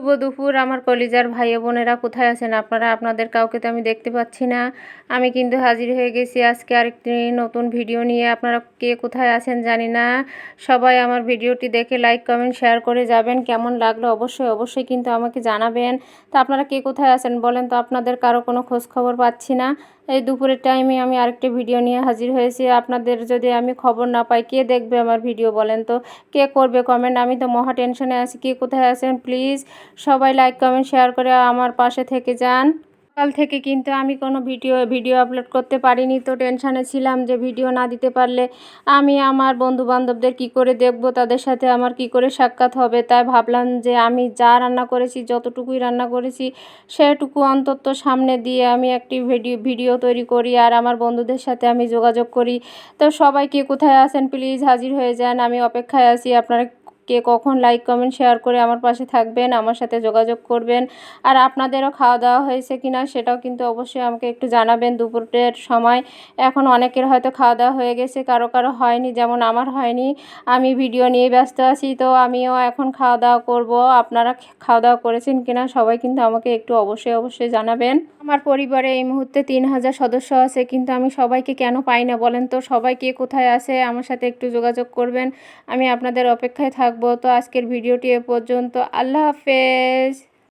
শুভ দুপুর আমার কলিজার ভাই বোনেরা, কোথায় আছেন আপনারা? আপনাদের কাউকে তো আমি দেখতে পাচ্ছি না। আমি কিন্তু হাজির হয়ে গেছি আজকে আরেকটি নতুন ভিডিও নিয়ে। আপনারা কে কোথায় আছেন জানি না। সবাই আমার ভিডিওটি দেখে লাইক কমেন্ট শেয়ার করে যাবেন। কেমন লাগলো অবশ্যই কিন্তু আমাকে জানাবেন। তো আপনারা কে কোথায় আছেন বলেন তো? আপনাদের কারো কোনো খোঁজ খবর পাচ্ছি না। এই দুপুরের টাইমে আমি আরেকটি ভিডিও নিয়ে হাজির হয়েছি। আপনাদের যদি আমি খবর না পাই, কে দেখবে আমার ভিডিও বলেন তো? কে করবে কমেন্ট? আমি তো মহা টেনশনে আছি। কে কোথায় আছেন প্লিজ সবাই লাইক কমেন্ট শেয়ার করে আমার পাশে থেকে যান। সকাল থেকে কিন্তু আমি কোনো ভিডিও আপলোড করতে পারিনি, তো টেনশানে ছিলাম যে ভিডিও না দিতে পারলে আমি আমার বন্ধু বান্ধবদের কী করে দেখব, তাদের সাথে আমার কি করে সাক্ষাৎ হবে। তাই ভাবলাম যে আমি যা রান্না করেছি, যতটুকুই রান্না করেছি সেটুকু অন্তত সামনে দিয়ে আমি একটি ভিডিও তৈরি করি আর আমার বন্ধুদের সাথে আমি যোগাযোগ করি। তো সবাই কে কোথায় আছেন প্লিজ হাজির হয়ে যান, আমি অপেক্ষায় আছি। আপনারা কে কখন লাইক কমেন্ট শেয়ার করে আমার পাশে থাকবেন, আমার সাথে যোগাযোগ করবেন। আর আপনাদেরও খাওয়া দাওয়া হয়েছে কিনা সেটাও কিন্তু অবশ্যই আমাকে একটু জানাবেন। দুপুরের সময় এখন অনেকের হয়তো খাওয়া দাওয়া হয়ে গেছে, কারো হয়নি, যেমন আমার হয়নি। আমি ভিডিও নিয়ে ব্যস্ত আছি, তো আমিও এখন খাওয়া দাওয়া করব। আপনারা খাওয়া দাওয়া করেছেন কিনা সবাই কিন্তু আমাকে একটু অবশ্যই জানাবেন। আমার পরিবারে এই মুহূর্তে 3000 সদস্য আছে, কিন্তু আমি সবাইকে কেন পাই না বলেন তো? সবাই কে কোথায় আছে আমার সাথে একটু যোগাযোগ করবেন। আমি আপনাদের অপেক্ষায় থাকবো। তো আজকের ভিডিওটি এ পর্যন্ত। আল্লাহ হাফেজ।